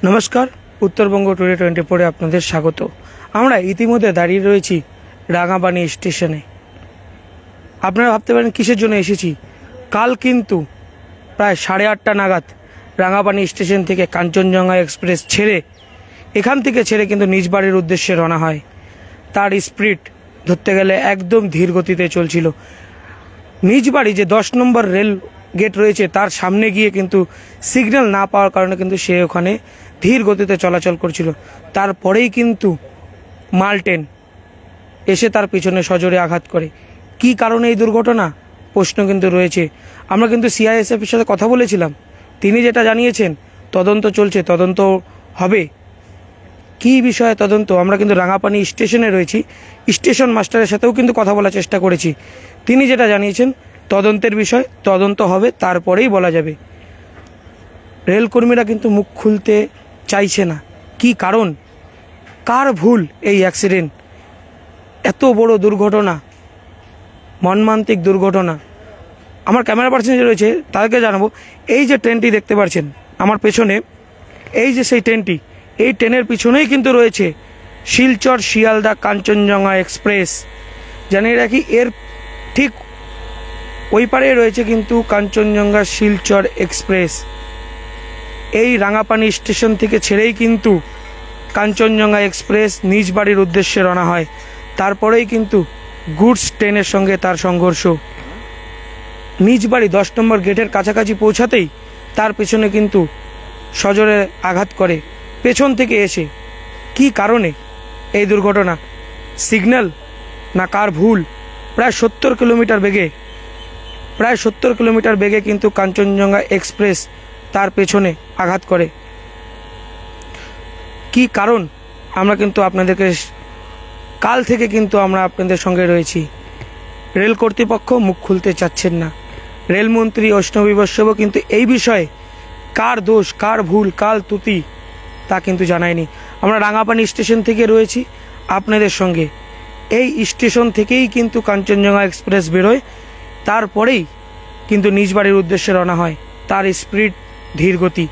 নমস্কার, উত্তরবঙ্গ টুডে 24-এ আপনাদের স্বাগত। আমরা ইতিমধ্যে দাঁড়িয়ে রয়েছি রাঙাপানি স্টেশনে। আপনারা ভাবতে পারেন কিসের জন্য এসেছি। কাল কিন্তু প্রায় 8:30 নাগাদ রাঙাপানি স্টেশন থেকে কাঞ্চনজঙ্ঘা এক্সপ্রেস এখান থেকে ছেড়ে কিন্তু নিজ বাড়ির উদ্দেশ্যে রওনা হয়। তার স্পিড ধরতে গেলে একদম ধীর গতিতে চলছিল। নিজ বাড়ি যে 10 নম্বর রেল গেট রয়েছে তার সামনে গিয়ে কিন্তু সিগন্যাল না পাওয়ার কারণে কিন্তু সে ওখানে ধীর গতিতে চলাচল করছিল। তারপরেই কিন্তু মাল ট্রেন এসে তার পিছনে সজোরে আঘাত করে। কি কারণে এই দুর্ঘটনা প্রশ্ন কিন্তু রয়েছে। আমরা কিন্তু সিআইএসএফের সাথে কথা বলেছিলাম, তিনি যেটা জানিয়েছেন তদন্ত চলছে, তদন্ত হবে। কি বিষয়ে তদন্ত, আমরা কিন্তু রাঙাপানি স্টেশনে রয়েছি, স্টেশন মাস্টারের সাথেও কিন্তু কথা বলার চেষ্টা করেছি। তিনি যেটা জানিয়েছেন তদন্তের বিষয়, তদন্ত হবে, তারপরেই বলা যাবে। রেলকর্মীরা কিন্তু মুখ খুলতে চাইছে না। কি কারণ, কার ভুল এই অ্যাক্সিডেন্ট, এত বড় দুর্ঘটনা, মর্মান্তিক দুর্ঘটনা। আমার ক্যামেরা পার্সন যে রয়েছে তাদেরকে জানাবো, এই যে ট্রেনটি দেখতে পাচ্ছেন আমার পেছনে, এই যে সেই ট্রেনটি, এই ট্রেনের পিছনেই কিন্তু রয়েছে শিলচর শিয়ালদা কাঞ্চনজঙ্ঘা এক্সপ্রেস। জানিয়ে রাখি, এর ঠিক ওই পারে রয়েছে কিন্তু কাঞ্চনজঙ্ঘা শিলচর এক্সপ্রেস। এই রাঙাপানি স্টেশন থেকে ছেড়েই কিন্তু কাঞ্চনজঙ্ঘা এক্সপ্রেস নিজ বাড়ির উদ্দেশ্যে রওনা হয়। তারপরেই কিন্তু গুডস ট্রেনের সঙ্গে তার সংঘর্ষ। নিজ বাড়ি 10 নম্বর গেটের কাছাকাছি পৌঁছাতেই তার পেছনে কিন্তু সজোরে আঘাত করে পেছন থেকে এসে। কি কারণে এই দুর্ঘটনা, সিগন্যাল না কার ভুল? প্রায় 70 কিলোমিটার বেগে কিন্তু কাঞ্চনজঙ্ঘা এক্সপ্রেস তার পেছনে আঘাত করে। কি কারণ, আমরা কিন্তু আপনাদেরকে কাল থেকে কিন্তু আমরা আপনাদের সঙ্গে রয়েছি। রেল কর্তৃপক্ষ মুখ খুলতে চাচ্ছেন না। রেলমন্ত্রী অশ্বিনী বৈষ্ণবও কিন্তু এই বিষয়ে কার দোষ, কার ভুল, কার ত্রুটি তা কিন্তু জানায়নি। আমরা রাঙাপানি স্টেশন থেকে রয়েছি আপনাদের সঙ্গে। এই স্টেশন থেকেই কিন্তু কাঞ্চনজঙ্ঘা এক্সপ্রেস বেরোয়, তারপরেই কিন্তু নিজ বাড়ির উদ্দেশ্যে রওনা হয়। তার স্পিড ধীর গতি।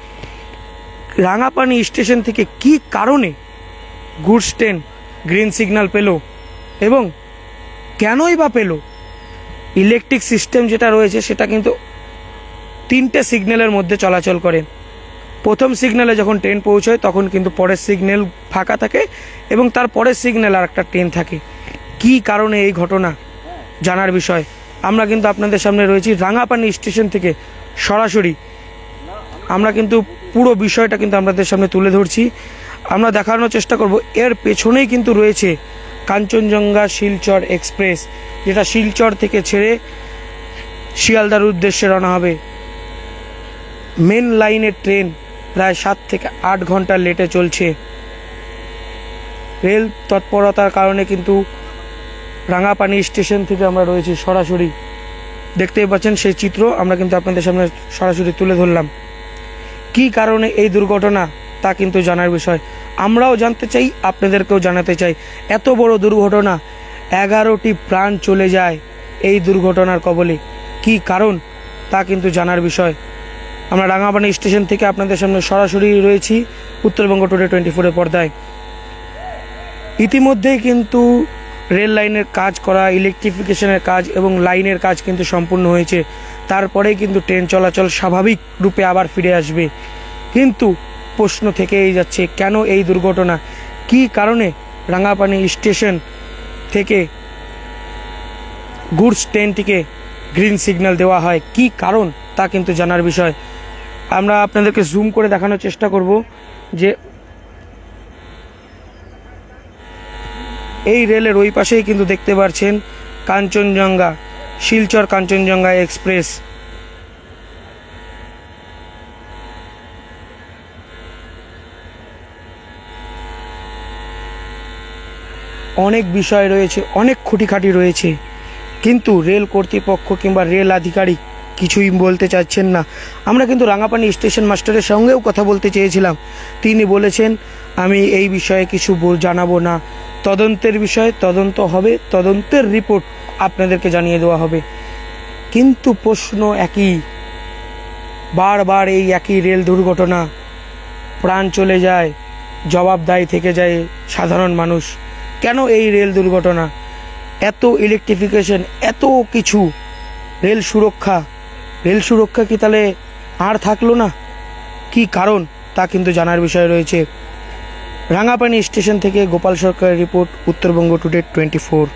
রাঙাপানি স্টেশন থেকে কি কারণে গুডস ট্রেন গ্রিন সিগন্যাল পেল এবং কেনই বা পেল? ইলেকট্রিক সিস্টেম যেটা রয়েছে সেটা কিন্তু 3টে সিগন্যালের মধ্যে চলাচল করে। প্রথম সিগন্যালে যখন ট্রেন পৌঁছয় তখন কিন্তু পরের সিগন্যাল ফাঁকা থাকে এবং তার পরের সিগন্যাল আর একটা ট্রেন থাকে। কি কারণে এই ঘটনা জানার বিষয় আমরা কিন্তু আপনাদের সামনে রয়েছি রাঙাপানি স্টেশন থেকে সরাসরি। আমরা কিন্তু পুরো বিষয়টা কিন্তু আপনাদের সামনে তুলে ধরছি। আমরা দেখানোর চেষ্টা করব এর পেছনেই কিন্তু রয়েছে কাঞ্চনজঙ্ঘা শিলচর এক্সপ্রেস, যেটা শিলচর থেকে ছেড়ে শিয়ালদার উদ্দেশ্যে রওনা হবে। মেন লাইনের ট্রেন প্রায় 7 থেকে 8 ঘন্টা লেটে চলছে। রেল তৎপরতার কারণে কিন্তু রাঙাপানি স্টেশন থেকে আমরা রয়েছি সরাসরি। দেখতেই পাচ্ছেন সেই চিত্র আমরা কিন্তু আপনাদের সামনে সরাসরি তুলে ধরলাম। কি কারণে এই দুর্ঘটনা তা কিন্তু জানার বিষয়। আমরাও জানতে চাই, আপনাদেরকেও জানাতে চাই। এত বড় দুর্ঘটনা, 11টি প্রাণ চলে যায় এই দুর্ঘটনার কবলে। কি কারণ তা কিন্তু জানার বিষয়। আমরা রাঙাপানি স্টেশন থেকে আপনাদের সামনে সরাসরি রয়েছি উত্তরবঙ্গ টুডে 24-এর পর্দায়। ইতিমধ্যেই কিন্তু রেল লাইনের কাজ করা, ইলেকট্রিফিকেশনের কাজ এবং লাইনের কাজ কিন্তু সম্পূর্ণ হয়েছে। তারপরেই কিন্তু ট্রেন চলাচল স্বাভাবিক রূপে আবার ফিরে আসবে। কিন্তু প্রশ্ন থেকেই যাচ্ছে, কেন এই দুর্ঘটনা? কি কারণে রাঙাপানি স্টেশন থেকে গুডস ট্রেনটিকে গ্রিন সিগন্যাল দেওয়া হয়? কি কারণ তা কিন্তু জানার বিষয়। আমরা আপনাদেরকে জুম করে দেখানোর চেষ্টা করব যে এই রেলের ওই পাশেই কিন্তু দেখতে পাচ্ছেন কাঞ্চনজঙ্ঘা শিলচর কাঞ্চনজঙ্ঘা এক্সপ্রেস। অনেক বিষয় রয়েছে, অনেক খুঁটিখাটি রয়েছে, কিন্তু রেল কর্তৃপক্ষ কিংবা রেল আধিকারিক কিছুই বলতে চাচ্ছেন না। আমরা কিন্তু রাঙাপানি স্টেশন মাস্টারের সঙ্গেও কথা বলতে চেয়েছিলাম, তিনি বলেছেন আমি এই বিষয়ে কিছু জানাবো না। তদন্তের বিষয়ে তদন্ত হবে, তদন্তের রিপোর্ট আপনাদেরকে জানিয়ে দেওয়া হবে। কিন্তু প্রশ্ন একই, বারবার এই একই রেল দুর্ঘটনা। প্রাণ চলে যায়, জবাবদায়ী থেকে যায় সাধারণ মানুষ। কেন এই রেল দুর্ঘটনা? এত ইলেকট্রিফিকেশন, এত কিছু, রেল সুরক্ষা কি তাহলে আর থাকলো না? কি কারণ তা কিন্তু জানার বিষয় রয়েছে। রাঙাপানি স্টেশন থেকে গোপাল সরকারের রিপোর্ট, উত্তরবঙ্গ টুডে 24।